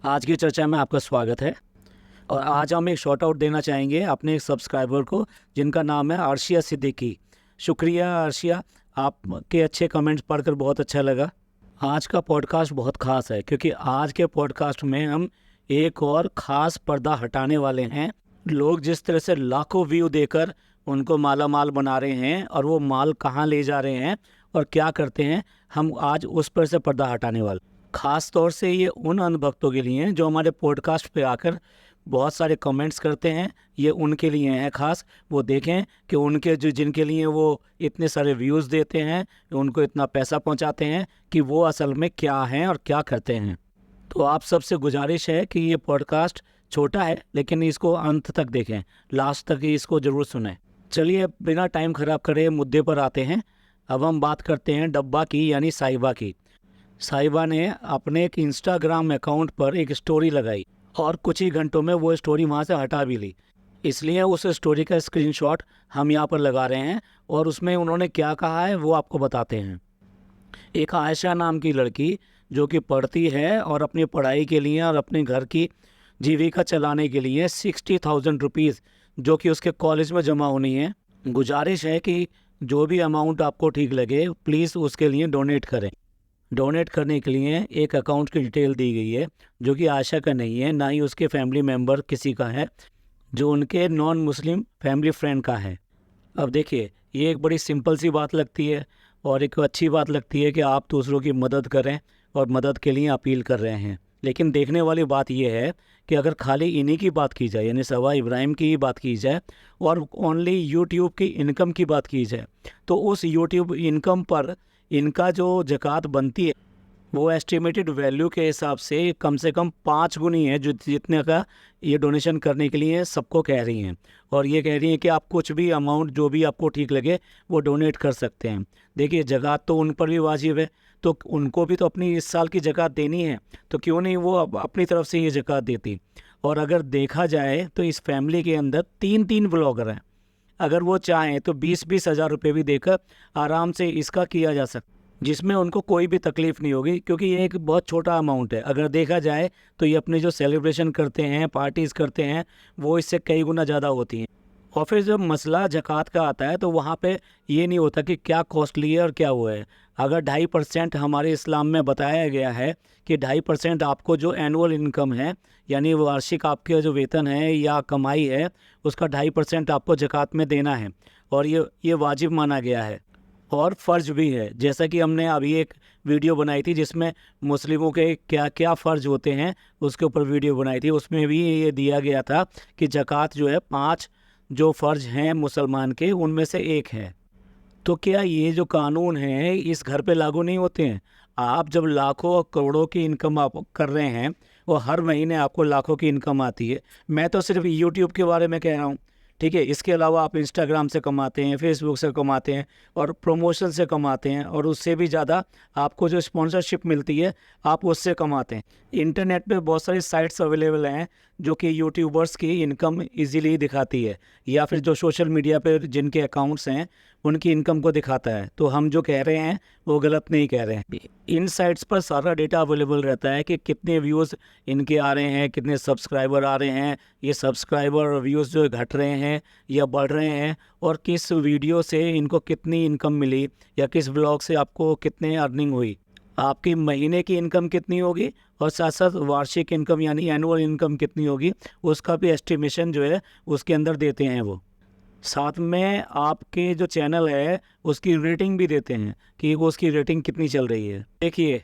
आज की चर्चा में आपका स्वागत है। और आज हम एक शॉर्ट आउट देना चाहेंगे अपने एक सब्सक्राइबर को जिनका नाम है अर्शिया सिद्दीकी। शुक्रिया अर्शिया, आपके अच्छे कमेंट्स पढ़कर बहुत अच्छा लगा। आज का पॉडकास्ट बहुत ख़ास है क्योंकि आज के पॉडकास्ट में हम एक और ख़ास पर्दा हटाने वाले हैं। लोग जिस तरह से लाखों व्यू देकर उनको माला माल बना रहे हैं और वो माल कहाँ ले जा रहे हैं और क्या करते हैं, हम आज उस पर से पर्दा हटाने वाले। ख़ास तौर से ये उन अनभक्तों के लिए हैं जो हमारे पॉडकास्ट पे आकर बहुत सारे कमेंट्स करते हैं। ये उनके लिए हैं ख़ास। वो देखें कि उनके जिनके लिए वो इतने सारे व्यूज़ देते हैं, उनको इतना पैसा पहुंचाते हैं, कि वो असल में क्या हैं और क्या करते हैं। तो आप सबसे गुजारिश है कि ये पॉडकास्ट छोटा है लेकिन इसको अंत तक देखें, लास्ट तक इसको ज़रूर सुनें। चलिए बिना टाइम ख़राब करे मुद्दे पर आते हैं। अब हम बात करते हैं डब्बा की, यानी साहिबा की। साहिबा ने अपने एक इंस्टाग्राम अकाउंट पर एक स्टोरी लगाई और कुछ ही घंटों में वो स्टोरी वहाँ से हटा भी ली। इसलिए उस स्टोरी का स्क्रीनशॉट हम यहाँ पर लगा रहे हैं और उसमें उन्होंने क्या कहा है वो आपको बताते हैं। एक आयशा नाम की लड़की जो कि पढ़ती है और अपनी पढ़ाई के लिए और अपने घर की जीविका चलाने के लिए 60,000 रुपीज़ जो कि उसके कॉलेज में जमा होनी है। गुजारिश है कि जो भी अमाउंट आपको ठीक लगे प्लीज़ उसके लिए डोनेट करें। डोनेट करने के लिए एक अकाउंट की डिटेल दी गई है जो कि आशा का नहीं है, ना ही उसके फैमिली मेम्बर किसी का है, जो उनके नॉन मुस्लिम फैमिली फ्रेंड का है। अब देखिए, ये एक बड़ी सिंपल सी बात लगती है और एक अच्छी बात लगती है कि आप दूसरों की मदद करें और मदद के लिए अपील कर रहे हैं। लेकिन देखने वाली बात यह है कि अगर खाली इन्हीं की बात की जाए, यानी सवा इब्राहिम की ही बात की जाए और ओनली यूट्यूब की इनकम की बात की जाए, तो उस यूट्यूब इनकम पर इनका जो ज़कात बनती है वो एस्टिमेटेड वैल्यू के हिसाब से कम 5 गुनी है जो जितने का ये डोनेशन करने के लिए सबको कह रही हैं। और ये कह रही हैं कि आप कुछ भी अमाउंट जो भी आपको ठीक लगे वो डोनेट कर सकते हैं। देखिए, ज़कात तो उन पर भी वाजिब है, तो उनको भी तो अपनी इस साल की ज़कात देनी है, तो क्यों नहीं वो अपनी तरफ से ये ज़कात देती। और अगर देखा जाए तो इस फैमिली के अंदर 3 ब्लॉगर हैं। अगर वो चाहें तो 20-20 हज़ार रुपये भी देकर आराम से इसका किया जा सकता, जिसमें उनको कोई भी तकलीफ़ नहीं होगी, क्योंकि ये एक बहुत छोटा अमाउंट है। अगर देखा जाए तो ये अपने जो सेलिब्रेशन करते हैं, पार्टीज़ करते हैं, वो इससे कई गुना ज़्यादा होती हैं। और फिर जब मसला ज़कात का आता है तो वहाँ पे ये नहीं होता कि क्या कॉस्टली है और क्या वो है। अगर 2.5% हमारे इस्लाम में बताया गया है कि 2.5% आपको जो एनुअल इनकम है, यानी वार्षिक आपके जो वेतन है या कमाई है, उसका 2.5% आपको ज़कात में देना है। और ये वाजिब माना गया है और फ़र्ज भी है। जैसा कि हमने अभी एक वीडियो बनाई थी जिसमें मुस्लिमों के क्या क्या फ़र्ज होते हैं उसके ऊपर वीडियो बनाई थी, उसमें भी ये दिया गया था कि ज़कात जो है 5 जो फ़र्ज हैं मुसलमान के उनमें से एक है। तो क्या ये जो कानून है इस घर पे लागू नहीं होते हैं? आप जब लाखों और करोड़ों की इनकम आप कर रहे हैं और हर महीने आपको लाखों की इनकम आती है, मैं तो सिर्फ यूट्यूब के बारे में कह रहा हूँ, ठीक है। इसके अलावा आप इंस्टाग्राम से कमाते हैं, फेसबुक से कमाते हैं और प्रमोशन से कमाते हैं, और उससे भी ज़्यादा आपको जो स्पॉन्सरशिप मिलती है आप उससे कमाते हैं। इंटरनेट पे बहुत सारी साइट्स अवेलेबल हैं जो कि यूट्यूबर्स की इनकम इजीली दिखाती है, या फिर जो सोशल मीडिया पे जिनके अकाउंट्स हैं उनकी इनकम को दिखाता है। तो हम जो कह रहे हैं वो गलत नहीं कह रहे हैं। इन साइट्स पर सारा डेटा अवेलेबल रहता है कि कितने व्यूज़ इनके आ रहे हैं, कितने सब्सक्राइबर आ रहे हैं, ये सब्सक्राइबर और व्यूज़ जो घट रहे हैं या बढ़ रहे हैं, और किस वीडियो से इनको कितनी इनकम मिली या किस ब्लॉग से आपको कितने अर्निंग हुई, आपकी महीने की इनकम कितनी होगी और साथ साथ वार्षिक इनकम यानी एनुअल इनकम कितनी होगी, उसका भी एस्टिमेशन जो है उसके अंदर देते हैं वो। साथ में आपके जो चैनल है उसकी रेटिंग भी देते हैं कि वो उसकी रेटिंग कितनी चल रही है। देखिए,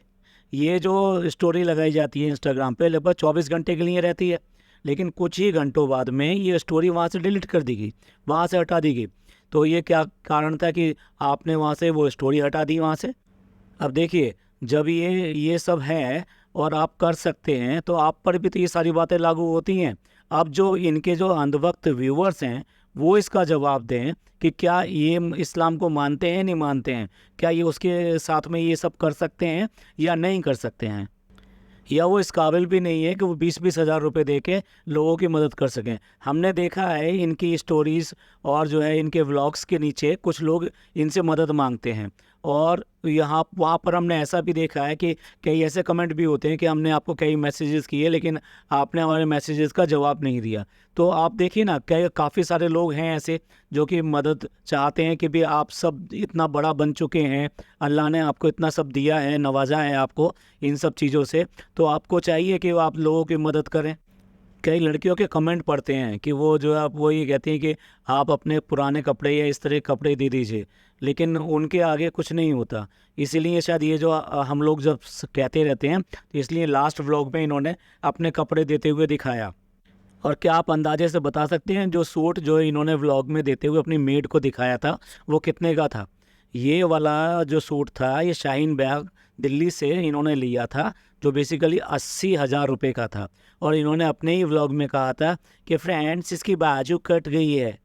ये जो स्टोरी लगाई जाती है इंस्टाग्राम पे लगभग 24 घंटे के लिए रहती है, लेकिन कुछ ही घंटों बाद में ये स्टोरी वहाँ से डिलीट कर दी गई, वहाँ से हटा दी गई। तो ये क्या कारण था कि आपने वहाँ से वो स्टोरी हटा दी वहाँ से? अब देखिए, जब ये सब है और आप कर सकते हैं तो आप पर भी तो ये सारी बातें लागू होती हैं। अब जो इनके जो अंधभक्त व्यूवर्स हैं वो इसका जवाब दें कि क्या ये इस्लाम को मानते हैं, नहीं मानते हैं, क्या ये उसके साथ में ये सब कर सकते हैं या नहीं कर सकते हैं, या वो इस काबिल भी नहीं है कि वो 20-20 हज़ार रुपये दे के लोगों की मदद कर सकें। हमने देखा है इनकी स्टोरीज़ और जो है इनके व्लॉग्स के नीचे कुछ लोग इनसे मदद मांगते हैं और यहाँ वहाँ पर हमने ऐसा भी देखा है कि कई ऐसे कमेंट भी होते हैं कि हमने आपको कई मैसेजेस किए लेकिन आपने हमारे मैसेजेस का जवाब नहीं दिया। तो आप देखिए ना, कई काफ़ी सारे लोग हैं ऐसे जो कि मदद चाहते हैं कि भी आप सब इतना बड़ा बन चुके हैं, अल्लाह ने आपको इतना सब दिया है, नवाजा है आपको इन सब चीज़ों से, तो आपको चाहिए कि आप लोगों की मदद करें। कई लड़कियों के कमेंट पढ़ते हैं कि वो जो है आप वो ये कहती हैं कि आप अपने पुराने कपड़े या इस तरह के कपड़े दे दीजिए, लेकिन उनके आगे कुछ नहीं होता। इसीलिए शायद ये जो हम लोग जब कहते रहते हैं, तो इसलिए लास्ट व्लॉग में इन्होंने अपने कपड़े देते हुए दिखाया। और क्या आप अंदाजे से बता सकते हैं जो सूट जो इन्होंने व्लॉग में देते हुए अपनी मेड को दिखाया था वो कितने का था? ये वाला जो सूट था ये शाहीन बाग दिल्ली से इन्होंने लिया था, जो बेसिकली 80,000 रुपये का था। और इन्होंने अपने ही व्लॉग में कहा था कि फ्रेंड्स इसकी बाजू कट गई है।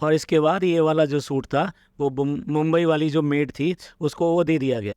और इसके बाद ये वाला जो सूट था वो मुंबई वाली जो मेड थी उसको वो दे दिया गया।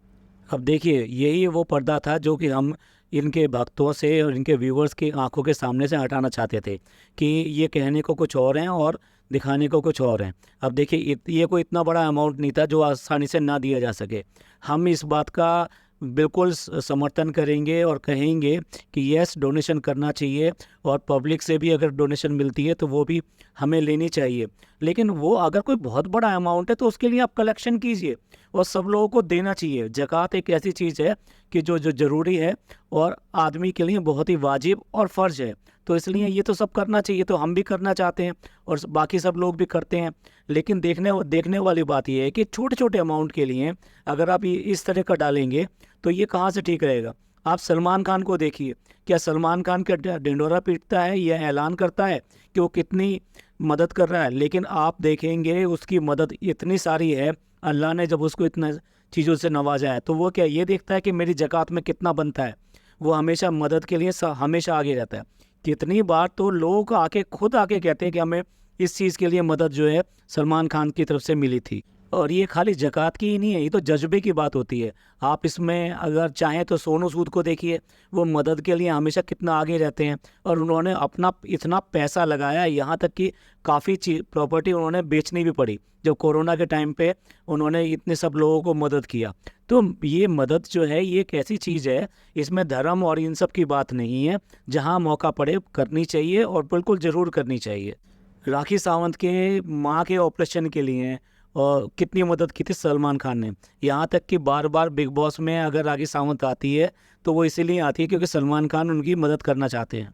अब देखिए, यही वो पर्दा था जो कि हम इनके भक्तों से और इनके व्यूवर्स की आंखों के सामने से हटाना चाहते थे कि ये कहने को कुछ और हैं और दिखाने को कुछ और हैं। अब देखिए, ये कोई इतना बड़ा अमाउंट नहीं था जो आसानी से ना दिया जा सके। हम इस बात का बिल्कुल समर्थन करेंगे और कहेंगे कि यस, डोनेशन करना चाहिए और पब्लिक से भी अगर डोनेशन मिलती है तो वो भी हमें लेनी चाहिए। लेकिन वो अगर कोई बहुत बड़ा अमाउंट है तो उसके लिए आप कलेक्शन कीजिए और सब लोगों को देना चाहिए। ज़कात एक ऐसी चीज़ है कि जो ज़रूरी है और आदमी के लिए बहुत ही वाजिब और फ़र्ज़ है, तो इसलिए ये तो सब करना चाहिए। तो हम भी करना चाहते हैं और बाकी सब लोग भी करते हैं। लेकिन देखने वाली बात यह है कि छोटे छोटे अमाउंट के लिए अगर आप इस तरह का डालेंगे तो ये कहाँ से ठीक रहेगा। आप सलमान खान को देखिए, क्या सलमान खान का ढिंढोरा पीटता है या ऐलान करता है कि वो कितनी मदद कर रहा है, लेकिन आप देखेंगे उसकी मदद इतनी सारी है, अल्लाह ने जब उसको इतना चीज़ों से नवाजा है तो वो क्या ये देखता है कि मेरी ज़कात में कितना बनता है? वो हमेशा मदद के लिए हमेशा आगे रहता है। कितनी बार तो लोग खुद आके कहते हैं कि हमें इस चीज़ के लिए मदद जो है सलमान खान की तरफ से मिली थी। और ये खाली ज़कात की ही नहीं है, ये तो जज्बे की बात होती है। आप इसमें अगर चाहें तो सोनू सूद को देखिए, वो मदद के लिए हमेशा कितना आगे रहते हैं और उन्होंने अपना इतना पैसा लगाया, यहाँ तक कि काफ़ी प्रॉपर्टी उन्होंने बेचनी भी पड़ी जब कोरोना के टाइम पे उन्होंने इतने सब लोगों को मदद किया। तो ये मदद जो है ये एक ऐसी चीज़ है, इसमें धर्म और इन सब की बात नहीं है। जहाँ मौका पड़े करनी चाहिए और बिल्कुल ज़रूर करनी चाहिए। राखी सावंत के माँ के ऑपरेशन के लिए और कितनी मदद की थी सलमान खान ने। यहाँ तक कि बार बार बिग बॉस में अगर राखी सावंत आती है तो वो इसीलिए आती है क्योंकि सलमान खान उनकी मदद करना चाहते हैं।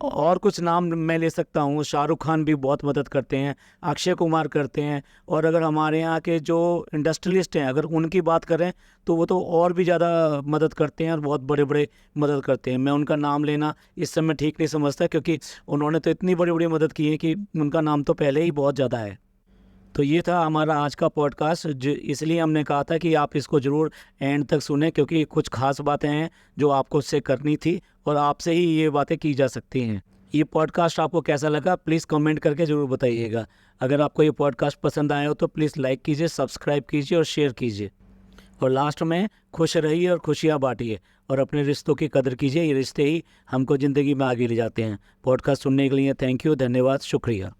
और कुछ नाम मैं ले सकता हूँ, शाहरुख खान भी बहुत मदद करते हैं, अक्षय कुमार करते हैं। और अगर हमारे यहाँ के जो इंडस्ट्रियलिस्ट हैं अगर उनकी बात करें तो वो तो और भी ज़्यादा मदद करते हैं और बहुत बड़े बड़े मदद करते हैं। मैं उनका नाम लेना इस समय ठीक नहीं समझता क्योंकि उन्होंने तो इतनी बड़ी बड़ी मदद की है कि उनका नाम तो पहले ही बहुत ज़्यादा है। तो ये था हमारा आज का पॉडकास्ट, इसलिए हमने कहा था कि आप इसको ज़रूर एंड तक सुने क्योंकि कुछ खास बातें हैं जो आपको उससे करनी थी और आपसे ही ये बातें की जा सकती हैं। ये पॉडकास्ट आपको कैसा लगा प्लीज़ कमेंट करके ज़रूर बताइएगा। अगर आपको ये पॉडकास्ट पसंद आया हो तो प्लीज़ लाइक कीजिए, सब्सक्राइब कीजिए और शेयर कीजिए। और लास्ट में खुश रहिए और खुशियाँ बांटिए और अपने रिश्तों की कदर कीजिए। ये रिश्ते ही हमको ज़िंदगी में आगे ले जाते हैं। पॉडकास्ट सुनने के लिए थैंक यू, धन्यवाद, शुक्रिया।